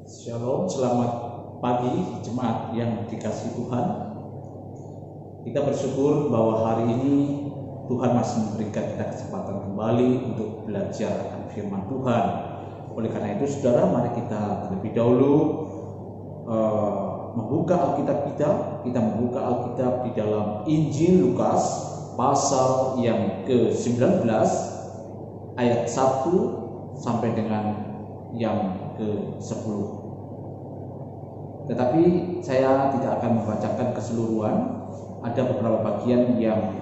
Shalom, selamat pagi jemaat yang dikasihi Tuhan. Kita bersyukur bahwa hari ini Tuhan masih memberikan kita kesempatan kembali untuk belajar akan firman Tuhan. Oleh karena itu saudara, mari kita terlebih dahulu membuka Alkitab kita membuka Alkitab di dalam Injil Lukas pasal yang ke-19 ayat 1 sampai dengan yang ke-10. Tetapi saya tidak akan membacakan keseluruhan. Ada beberapa bagian yang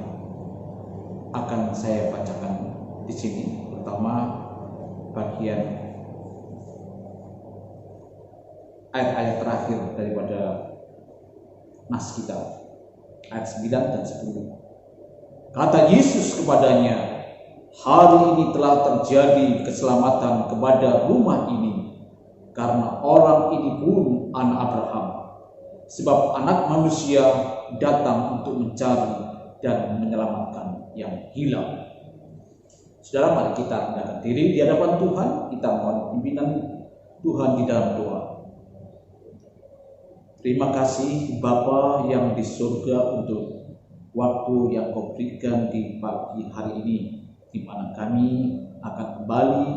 akan saya bacakan di sini, terutama bagian ayat-ayat terakhir daripada nas kita, ayat 9 dan 10. Kata Yesus kepadanya, "Hari ini telah terjadi keselamatan kepada rumah ini, karena orang ini pun anak Abraham. Sebab anak manusia datang untuk mencari dan menyelamatkan yang hilang." Saudara, mari kita rendahkan diri di hadapan Tuhan. Kita mohon pimpinan Tuhan di dalam doa. Terima kasih Bapa yang di surga untuk waktu yang Kau berikan di pagi hari ini, di mana kami akan kembali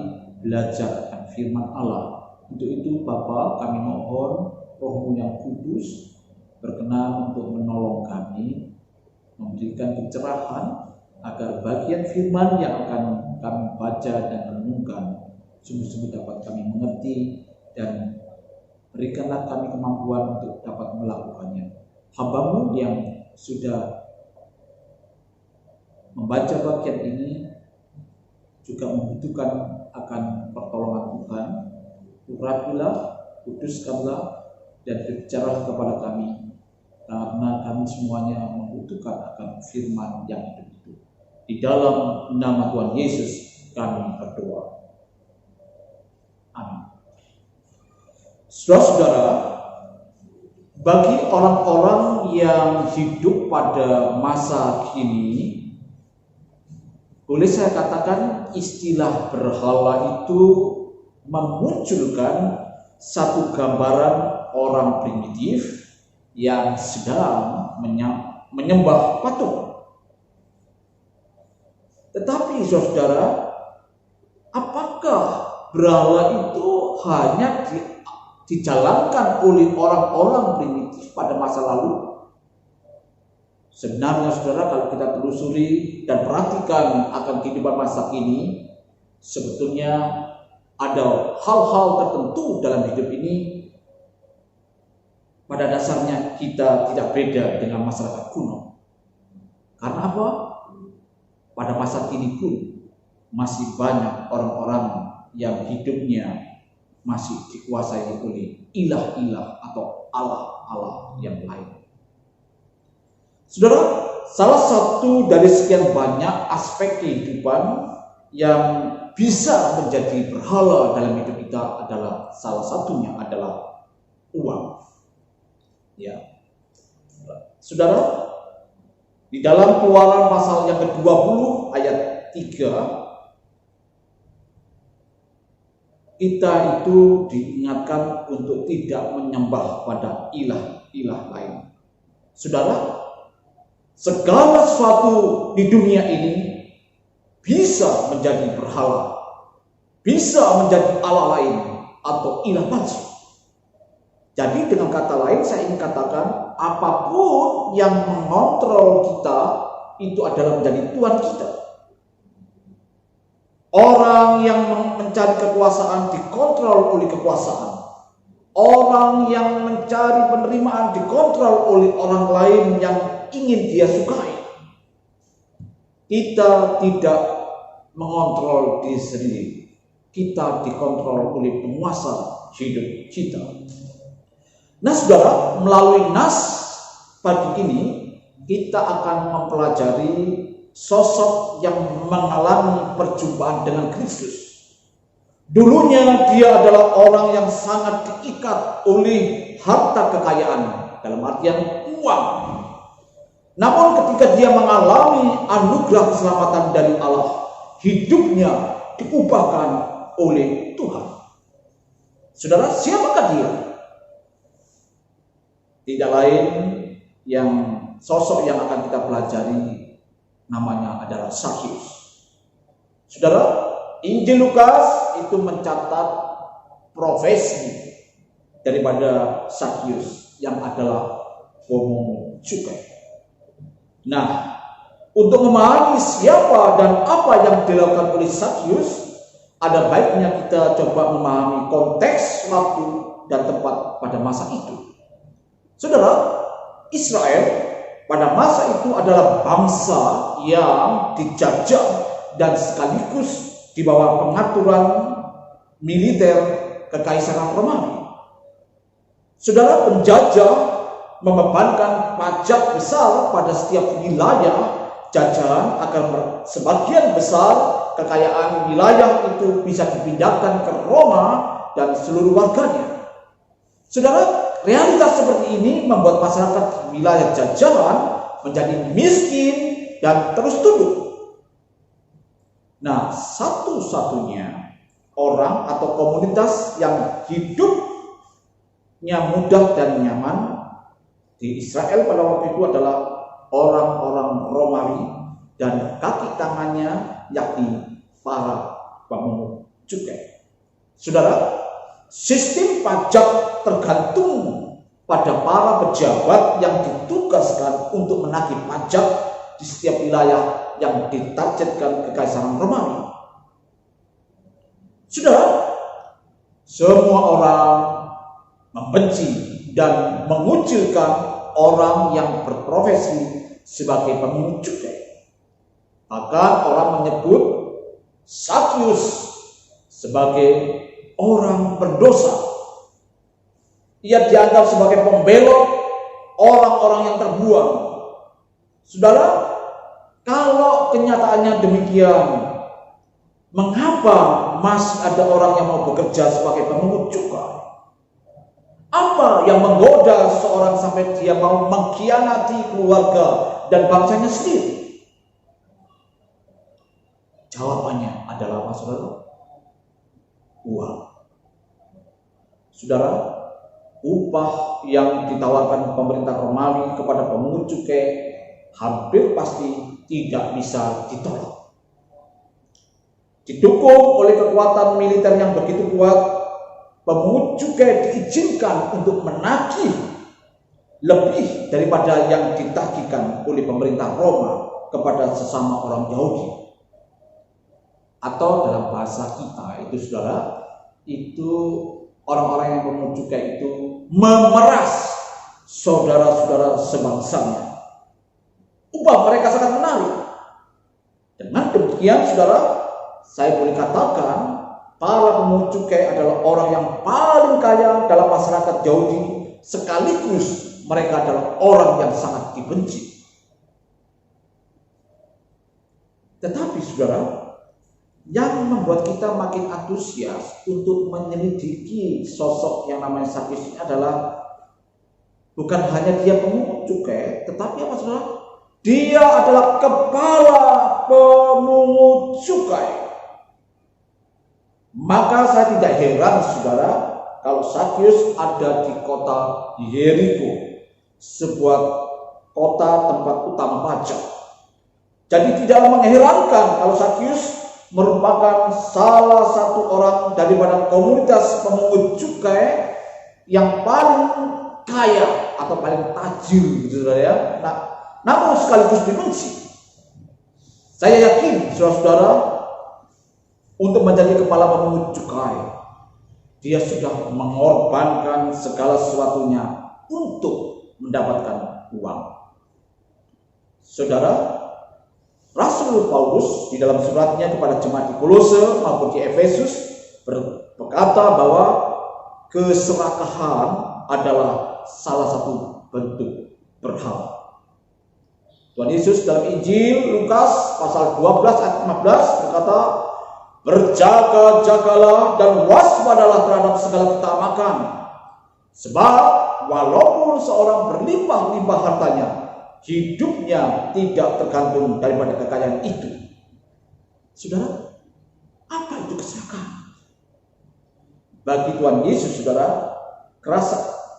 belajar akan firman Allah. Untuk itu Bapa, kami mohon Roh-Mu yang kudus berkenan untuk menolong kami, memberikan pencerahan agar bagian firman yang akan kami baca dan renungkan sungguh-sungguh dapat kami mengerti, dan berikanlah kami kemampuan untuk dapat melakukannya. Hamba-Mu yang sudah membaca bagian ini juga membutuhkan akan pertolongan Tuhan. Urapilah, kuduskanlah, dan berbicara kepada kami, karena kami semuanya membutuhkan akan firman yang hidup itu. Di dalam nama Tuhan Yesus kami berdoa. Amin. Saudara-saudara, bagi orang-orang yang hidup pada masa kini, boleh saya katakan istilah berhala itu memunculkan satu gambaran orang primitif yang sedang menyembah patung. Tetapi saudara, apakah berhala itu hanya dijalankan oleh orang-orang primitif pada masa lalu? Sebenarnya saudara, kalau kita telusuri dan perhatikan akan kehidupan masa kini, sebetulnya ada hal-hal tertentu dalam hidup ini pada dasarnya kita tidak beda dengan masyarakat kuno. Karena apa? Pada masa kini pun masih banyak orang-orang yang hidupnya masih dikuasai oleh ilah-ilah atau allah-allah yang lain. Saudara, salah satu dari sekian banyak aspek kehidupan yang bisa menjadi berhala dalam hidup kita adalah, salah satunya adalah uang. Ya, saudara, di dalam Keluaran pasal yang ke-20 ayat 3, kita itu diingatkan untuk tidak menyembah pada ilah-ilah lain. Saudara, segala sesuatu di dunia ini bisa menjadi berhala, bisa menjadi Allah lain atau ilah palsu. Jadi dengan kata lain saya ingin katakan, apapun yang mengontrol kita itu adalah menjadi Tuhan kita. Orang yang mencari kekuasaan dikontrol oleh kekuasaan. Orang yang mencari penerimaan dikontrol oleh orang lain yang ingin dia sukai. Kita tidak mengontrol diri sendiri. Kita dikontrol oleh penguasa hidup kita. Nah saudara, melalui nas pagi ini kita akan mempelajari sosok yang mengalami perjumpaan dengan Kristus. Dulunya dia adalah orang yang sangat diikat oleh harta kekayaan, dalam artian uang. Namun ketika dia mengalami anugerah keselamatan dari Allah, hidupnya diubahkan oleh Tuhan. Saudara, siapakah dia? Tidak lain yang sosok yang akan kita pelajari namanya adalah Sakyus. Saudara, Injil Lukas itu mencatat profesi daripada Sakyus yang adalah pemungut cukai. Nah, untuk memahami siapa dan apa yang dilakukan oleh Sakyus, ada baiknya kita coba memahami konteks waktu dan tempat pada masa itu. Saudara, Israel pada masa itu adalah bangsa yang dijajah dan sekaligus di bawah pengaturan militer Kekaisaran Romawi. Saudara, penjajah membebankan pajak besar pada setiap wilayah jajahan agar sebagian besar kekayaan wilayah itu bisa dipindahkan ke Roma dan seluruh warganya. Saudara, realitas seperti ini membuat masyarakat wilayah jajahan menjadi miskin dan terus tunduk. Nah, satu-satunya orang atau komunitas yang hidupnya mudah dan nyaman di Israel pada waktu itu adalah orang-orang Romawi dan kaki tangannya, yakni para pemungut cukai. Saudara, sistem pajak tergantung pada para pejabat yang ditugaskan untuk menagih pajak di setiap wilayah yang ditargetkan Kekaisaran Romawi. Saudara, semua orang membenci dan mengucilkan orang yang berprofesi sebagai pemungut cukai. Bahkan orang menyebut Sakyus sebagai orang berdosa. Ia dianggap sebagai pembelot orang-orang yang terbuang. Saudara, kalau kenyataannya demikian, mengapa masih ada orang yang mau bekerja sebagai pemungut cukai? Apa yang menggoda seorang sampai dia mau mengkhianati keluarga dan bangsanya sendiri? Jawabannya adalah apa, saudara? Uang. Saudara, upah yang ditawarkan pemerintah Romawi kepada pemungut cukai hampir pasti tidak bisa ditolak. Didukung oleh kekuatan militer yang begitu kuat, pemungut cukai diizinkan untuk menagih lebih daripada yang ditagihkan oleh pemerintah Roma kepada sesama orang Yahudi. Atau dalam bahasa kita itu, saudara, itu orang-orang yang pemungut cukai itu memeras saudara-saudara sebangsanya. Upah mereka sangat menarik. Dengan demikian, saudara, saya boleh katakan para pemungut cukai adalah orang yang paling kaya dalam masyarakat Yahudi, sekaligus mereka adalah orang yang sangat dibenci. Tetapi saudara, yang membuat kita makin antusias untuk menyelidiki sosok yang namanya Sakyus ini adalah bukan hanya dia pemungut cukai, tetapi apa, saudara? Dia adalah kepala pemungut cukai. Maka saya tidak heran, saudara, kalau Sakyus ada di kota Yeriko, sebuah kota tempat utama pajak. Jadi tidak mengherankan kalau Sakyus merupakan salah satu orang daripada komunitas pemungut cukai yang paling kaya atau paling tajir, gitu, saudara ya. Nah, namun sekaligus dibenci. Saya yakin, saudara-saudara, untuk menjadi kepala pemungut cukai, dia sudah mengorbankan segala sesuatunya untuk mendapatkan uang. Saudara, Rasul Paulus di dalam suratnya kepada jemaat di Kolose maupun di Efesus berkata bahwa keserakahan adalah salah satu bentuk berhala. Tuhan Yesus dalam Injil Lukas pasal 12 ayat 15 berkata, "Berjaga-jagalah dan waspadalah terhadap segala ketamakan, sebab walaupun seorang berlimpah-limpah hartanya, hidupnya tidak tergantung daripada kekayaan itu." Saudara, apa itu keserakahan? Bagi Tuhan Yesus, saudara,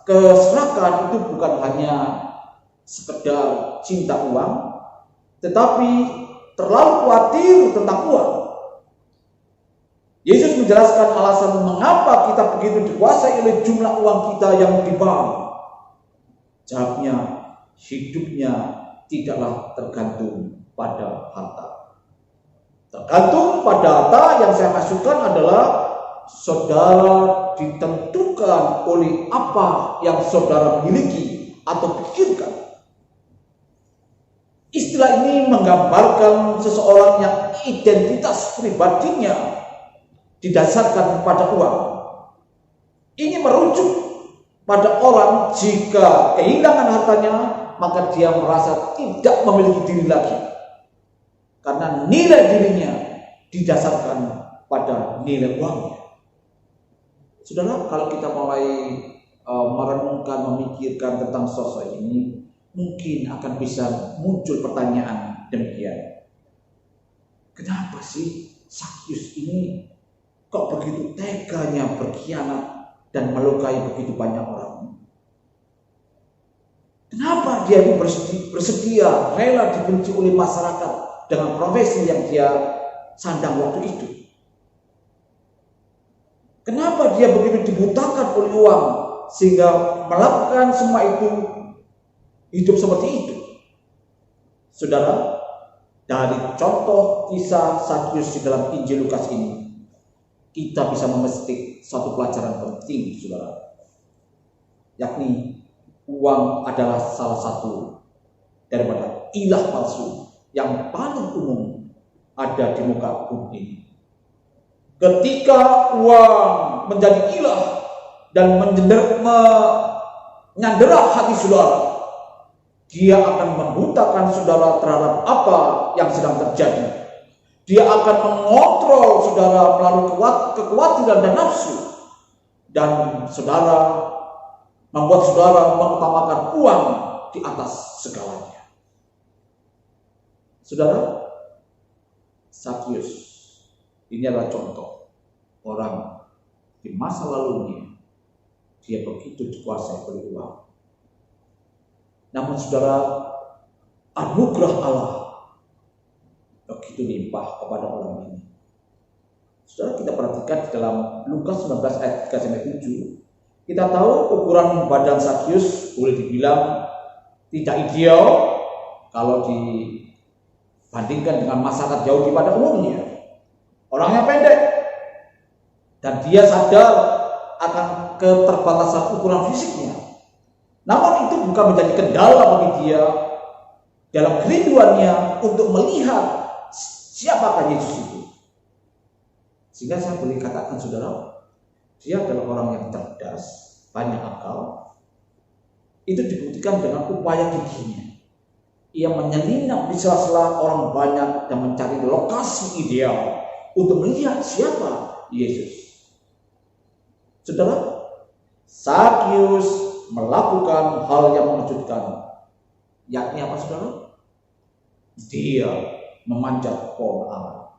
keserakahan itu bukan hanya sekedar cinta uang, tetapi terlalu khawatir tentang uang. Yesus menjelaskan alasan mengapa kita begitu dikuasai oleh jumlah uang kita yang di bank. Jawabnya, hidupnya tidaklah tergantung pada harta. Tergantung pada harta yang saya maksudkan adalah saudara ditentukan oleh apa yang saudara miliki atau pikirkan. Istilah ini menggambarkan seseorang yang identitas pribadinya didasarkan pada uang. Ini merujuk pada orang jika kehilangan hartanya, maka dia merasa tidak memiliki diri lagi. Karena nilai dirinya didasarkan pada nilai uangnya. Saudara, kalau kita mulai merenungkan, memikirkan tentang sosok ini, mungkin akan bisa muncul pertanyaan demikian. Kenapa sih Zakius ini kok begitu teganya berkhianat dan melukai begitu banyak orang? Kenapa dia ini bersedia rela dibenci oleh masyarakat dengan profesi yang dia sandang waktu itu? Kenapa dia begitu dibutakan oleh uang sehingga melakukan semua itu, hidup seperti itu? Saudara, dari contoh kisah Zakius di dalam Injil Lukas ini, kita bisa memetik satu pelajaran penting, saudara, yakni uang adalah salah satu daripada ilah palsu yang paling umum ada di muka bumi ini. Ketika uang menjadi ilah dan menyandera hati saudara, dia akan membutakan saudara terhadap apa yang sedang terjadi. Dia akan mengontrol saudara melalui kekhawatiran dan nafsu, dan saudara membuat saudara mengutamakan uang di atas segalanya. Saudara, Zakius ini adalah contoh orang di masa lalunya dia begitu dikuasai oleh uang. Namun saudara, anugerah Allah begitu limpah kepada orang ini. Saudara, kita perhatikan di dalam Lukas 19 ayat 3-7, kita tahu ukuran badan Zakius boleh dibilang tidak ideal kalau dibandingkan dengan masyarakat Yahudi pada umumnya. Orangnya pendek, dan dia sadar akan keterbatasan ukuran fisiknya. Namun itu bukan menjadi kendala bagi dia dalam kerinduannya untuk melihat siapakah Yesus itu. Sehingga saya boleh katakan, saudara, dia adalah orang yang cerdas, banyak akal. Itu dibuktikan dengan upaya giginya. Ia menyelinap di sela-sela orang banyak dan mencari lokasi ideal untuk melihat siapa Yesus. Saudara, Zakius melakukan hal yang mengejutkan, yakni apa, saudara? Dia memanjat pohon ara.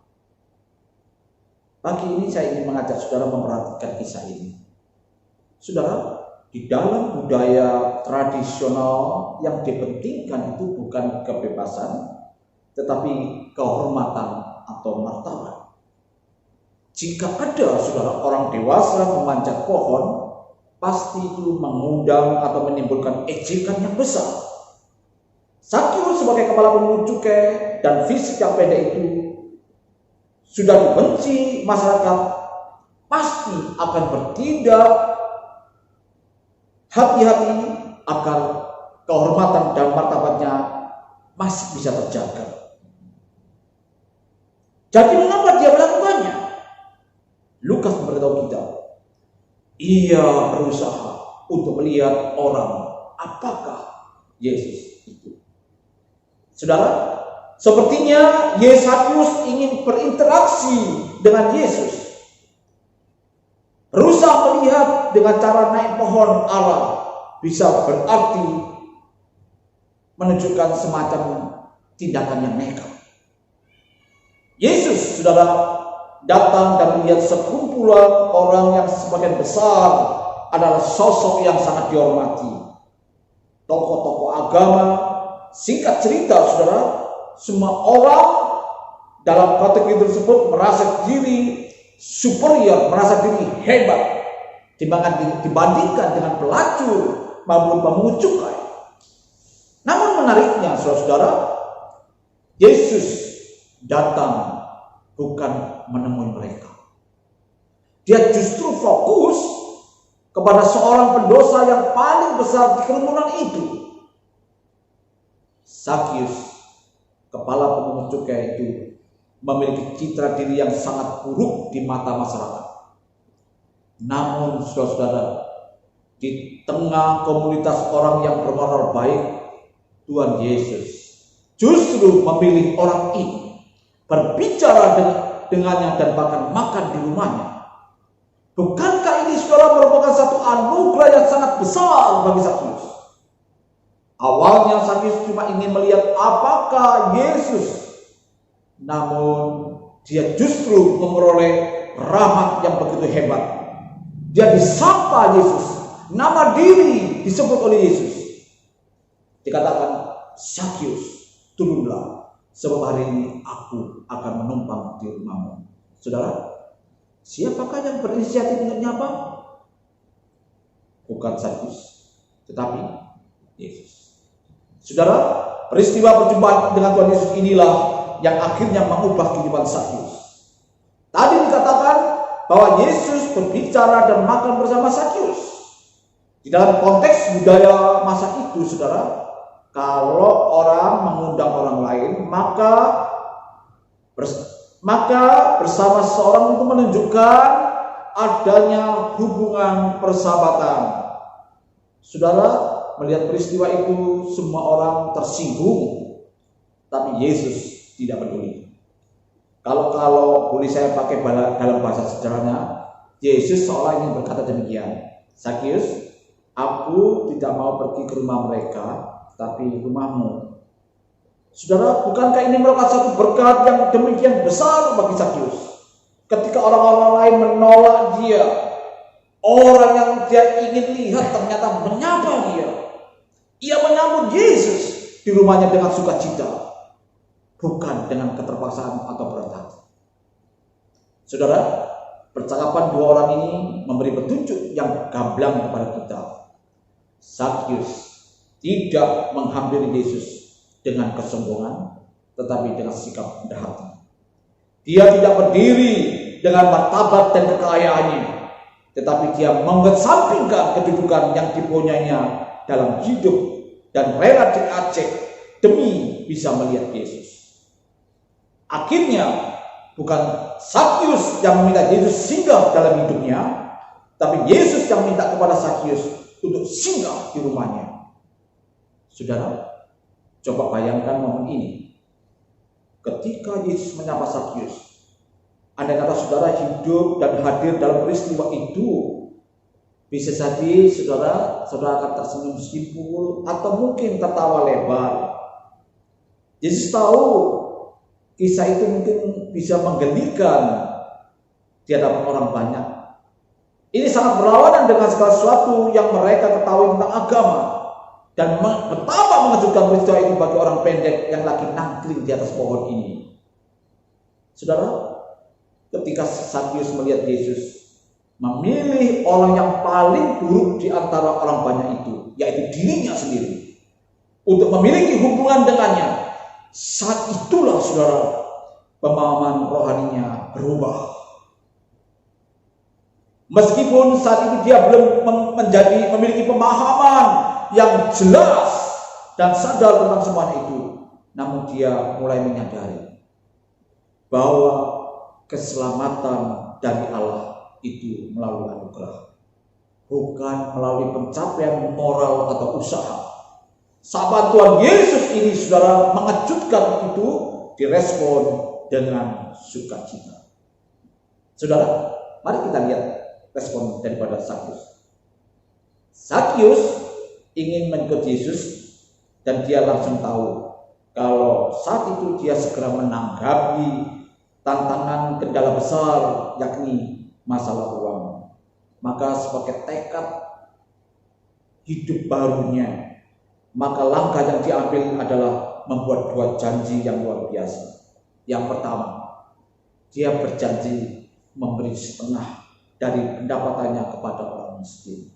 Pagi ini saya ingin mengajak saudara memperhatikan kisah ini. Saudara, di dalam budaya tradisional yang dipentingkan itu bukan kebebasan, tetapi kehormatan atau martabat. Jika ada, saudara, orang dewasa memanjat pohon, pasti itu mengundang atau menimbulkan ejekan yang besar. Zakius sebagai kepala pungut cukai dan fisik yang pendek itu sudah dibenci masyarakat, pasti akan bertindak hati-hati agar kehormatan dan martabatnya masih bisa terjaga. Jadi mengapa dia melakukannya? Lukas memberitahu kita, ia berusaha untuk melihat orang apakah Yesus itu. Saudara, sepertinya Zakius ingin berinteraksi dengan Yesus. Berusaha melihat dengan cara naik pohon ara bisa berarti menunjukkan semacam tindakan yang nekat. Yesus, saudara, datang dan melihat sekumpulan orang yang sebagian besar adalah sosok yang sangat dihormati, tokoh-tokoh agama. Singkat cerita, saudara, semua orang dalam kategori tersebut merasa diri superior, merasa diri hebat dibandingkan dengan pelacur maupun pemungut cukai. Namun menariknya, saudara, Yesus datang bukan menemui mereka. Dia justru fokus kepada seorang pendosa yang paling besar di kerumunan itu. Zakius, kepala pemungut cukai itu, memiliki citra diri yang sangat buruk di mata masyarakat. Namun saudara-saudara, di tengah komunitas orang yang bermoral baik, Tuhan Yesus justru memilih orang ini, berbicara dengannya dan bahkan makan di rumahnya. Bukankah ini saudara merupakan satu anugerah yang sangat besar bagi Zakius? Awalnya Zakius cuma ingin melihat apakah Yesus, namun dia justru memperoleh rahmat yang begitu hebat. Dia disapa Yesus, nama diri disebut oleh Yesus. Dikatakan, Zakius, turunlah, sebab hari ini aku akan menumpang di rumahmu. Saudara, siapakah yang berinisiatif untuk menyapa? Bukan Zakius, tetapi Yesus. Saudara, peristiwa perjumpaan dengan Tuhan Yesus inilah yang akhirnya mengubah kehidupan Zakius. Tadi dikatakan bahwa Yesus berbicara dan makan bersama Zakius. Di dalam konteks budaya masa itu, saudara, kalau orang mengundang orang lain, maka bersama seseorang itu menunjukkan adanya hubungan persahabatan. Saudara, melihat peristiwa itu, semua orang tersinggung, tapi Yesus tidak peduli. Kalau boleh saya pakai dalam bahasa sederhana, Yesus seolah ingin berkata demikian, Zakius, aku tidak mau pergi ke rumah mereka, tapi rumahmu. Saudara, bukankah ini merupakan satu berkat yang demikian besar bagi Zakius? Ketika orang-orang lain menolak dia, orang yang dia ingin lihat ternyata menyapa dia. Ia menyambut Yesus di rumahnya dengan sukacita, bukan dengan keterpaksaan atau berat hati. Saudara, percakapan dua orang ini memberi petunjuk yang gamblang kepada kita. Zakius tidak menghampiri Yesus dengan kesombongan, tetapi dengan sikap rendah hati. Dia tidak berdiri dengan martabat dan kekayaannya, tetapi dia mengesampingkan kedudukan yang dipunyainya dalam hidup dan rela diacek demi bisa melihat Yesus. Akhirnya bukan Zakius yang meminta Yesus singgah dalam hidupnya, tapi Yesus yang minta kepada Zakius untuk singgah di rumahnya. Saudara, coba bayangkan momen ini. Ketika Yesus menyapa Zakius, andai kata saudara hidup dan hadir dalam peristiwa itu, bisa jadi saudara akan tersenyum simpul atau mungkin tertawa lebar. Yesus tahu kisah itu mungkin bisa menggelikan di hadapan orang banyak. Ini sangat berlawanan dengan segala sesuatu yang mereka ketahui tentang agama. Dan betapa mengejutkan peristiwa itu bagi orang pendek yang lagi nangkring di atas pohon ini. Saudara, ketika Zakius melihat Yesus memilih orang yang paling buruk di antara orang banyak itu, yaitu dirinya sendiri, untuk memiliki hubungan dengannya, saat itulah saudara, pemahaman rohaninya berubah. Meskipun saat itu dia belum memiliki pemahaman yang jelas dan sadar tentang semuanya itu, namun dia mulai menyadari bahwa keselamatan dari Allah itu melalui anugerah, bukan melalui pencapaian moral atau usaha. Sahabat Tuhan Yesus ini saudara mengejutkan itu direspon dengan sukacita. Saudara, mari kita lihat respon daripada Zakius. Zakius ingin mengikut Yesus dan dia langsung tahu kalau saat itu dia segera menanggapi tantangan kendala besar yakni masalah uang. Maka sebagai tekad hidup barunya, maka langkah yang diambil adalah membuat dua janji yang luar biasa. Yang pertama, dia berjanji memberi setengah dari pendapatannya kepada orang miskin.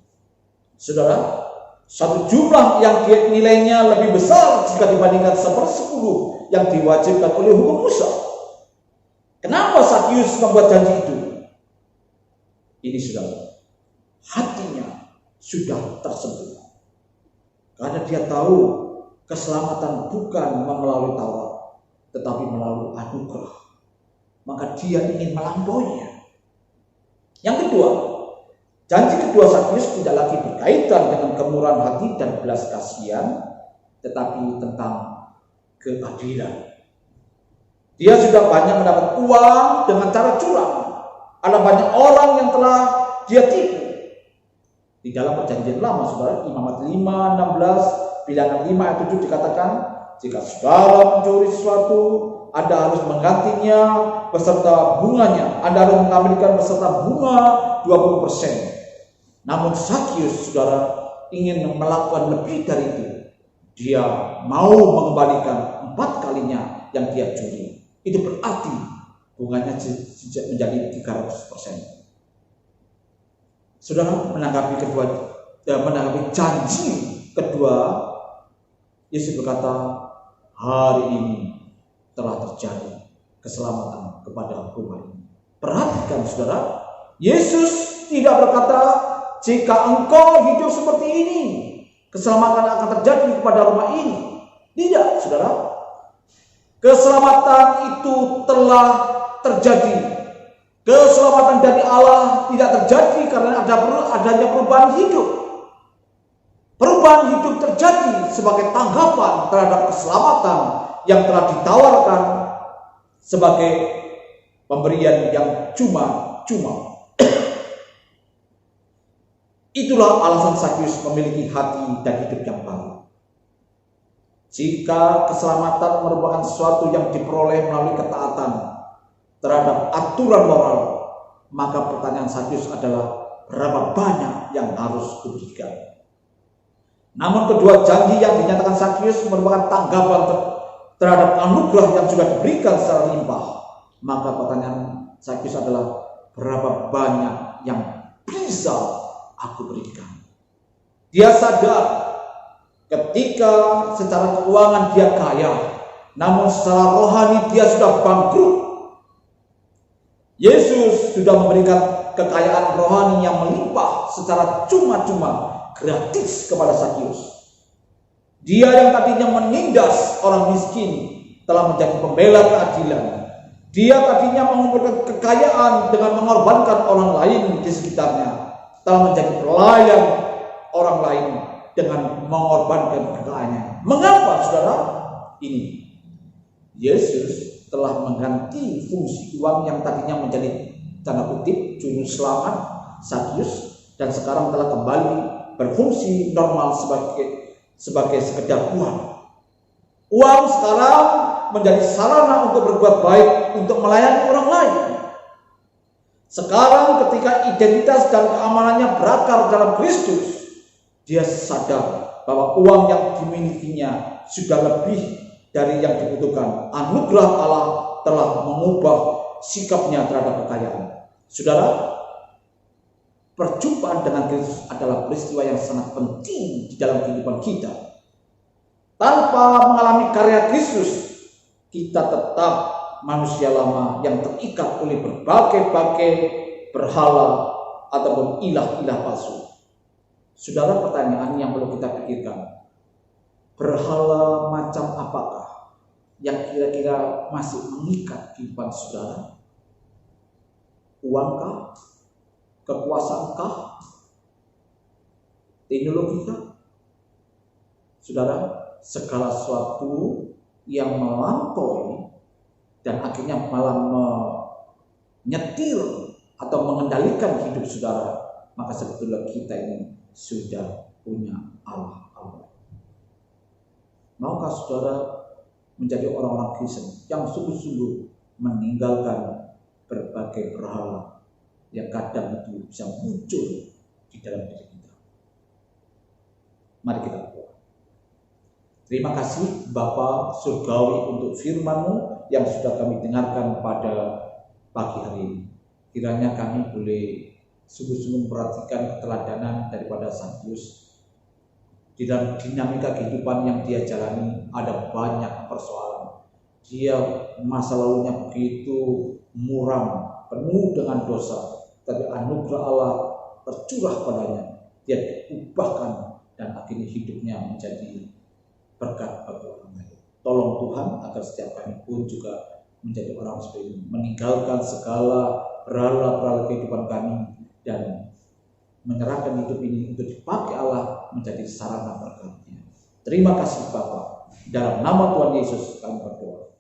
Saudara, satu jumlah yang nilainya lebih besar jika dibandingkan 1/10 yang diwajibkan oleh hukum Musa. Kenapa Sakyus membuat janji itu? Ini saudara, hatinya sudah tersentuh. Karena dia tahu keselamatan bukan melalui Taurat, tetapi melalui anugerah. Maka dia ingin melampauinya. Yang kedua, janji kedua Sakyus tidak lagi berkaitan dengan kemurahan hati dan belas kasihan, tetapi tentang keadilan. Dia sudah banyak mendapat uang dengan cara curang. Ada banyak orang yang telah dia tipu. Di dalam perjanjian lama, saudara, Imamat 5:16, bilangan 5 ayat 7 dikatakan, jika saudara mencuri sesuatu, Anda harus menggantinya beserta bunganya. Anda harus mengambilkan beserta bunga 20%. Namun Sakyus, saudara, ingin melakukan lebih dari itu. Dia mau mengembalikan 4 kalinya yang dia curi. Itu berarti bunganya menjadi 300%. Saudara, menanggapi janji kedua, Yesus berkata, hari ini telah terjadi keselamatan kepada rumah ini. Perhatikan saudara, Yesus tidak berkata, jika engkau hidup seperti ini, keselamatan akan terjadi kepada rumah ini. Tidak, saudara. Keselamatan itu telah terjadi. Keselamatan dari Allah tidak terjadi karena adanya perubahan hidup. Perubahan hidup terjadi sebagai tanggapan terhadap keselamatan yang telah ditawarkan sebagai pemberian yang cuma-cuma. Itulah alasan Sakyus memiliki hati dan hidup yang baru. Jika keselamatan merupakan sesuatu yang diperoleh melalui ketaatan terhadap aturan moral, maka pertanyaan Sakyus adalah berapa banyak yang harus kuberikan. Namun kedua janji yang dinyatakan Sakyus merupakan tanggapan terhadap anugerah yang juga diberikan secara limpah. Maka pertanyaan Sakyus adalah berapa banyak yang bisa aku berikan. Dia sadar ketika secara keuangan dia kaya, namun secara rohani dia sudah bangkrut. Yesus sudah memberikan kekayaan rohani yang melimpah secara cuma-cuma gratis kepada Sakyus. Dia yang tadinya menindas orang miskin telah menjadi pembela keadilan. Dia tadinya mengumpulkan kekayaan dengan mengorbankan orang lain di sekitarnya, telah menjadi pelayan orang lain dengan mengorbankan kekayaannya. Mengapa, saudara? Ini Yesus telah mengganti fungsi uang yang tadinya menjadi tanda kutip juru selamat Sakyus, dan sekarang telah kembali berfungsi normal sebagai sekedar uang. Uang sekarang menjadi sarana untuk berbuat baik, untuk melayani orang lain. Sekarang ketika identitas dan keamanannya berakar dalam Kristus, dia sadar bahwa uang yang dimilikinya sudah lebih dari yang dibutuhkan. Anugerah Allah telah mengubah sikapnya terhadap kekayaan. Saudara, perjumpaan dengan Kristus adalah peristiwa yang sangat penting di dalam kehidupan kita. Tanpa mengalami karya Kristus, kita tetap manusia lama yang terikat oleh berbagai-bagai berhala ataupun ilah-ilah palsu. Saudara, pertanyaan yang perlu kita pikirkan, berhala macam apakah yang kira-kira masih mengikat kehidupan saudara? Uangkah? Kekuasaankah? Teknologikah? Saudara, segala sesuatu yang melampaui dan akhirnya malah menyetir atau mengendalikan hidup saudara, maka sebetulnya kita ini sudah punya Allah. Maukah saudara menjadi orang-orang Kristen yang sungguh-sungguh meninggalkan berbagai berhala yang kadang itu bisa muncul di dalam diri kita. Mari kita berdoa. Terima kasih Bapa Surgawi untuk firman-Mu yang sudah kami dengarkan pada pagi hari ini. Kiranya kami boleh sungguh-sungguh memperhatikan keteladanan daripada Sang Yesus. Di dalam dinamika kehidupan yang dia jalani ada banyak persoalan. Dia masa lalunya begitu muram, penuh dengan dosa, tapi anugerah Allah tercurah padanya. Dia diubahkan dan akhirnya hidupnya menjadi berkat bagi orang lain. Tolong Tuhan agar setiap kami pun juga menjadi orang seperti ini, meninggalkan segala berhala-berhala kehidupan kami dan menyerahkan hidup ini untuk dipakai Allah menjadi sarana berkat-Nya. Terima kasih Bapa. Dalam nama Tuhan Yesus kami berdoa.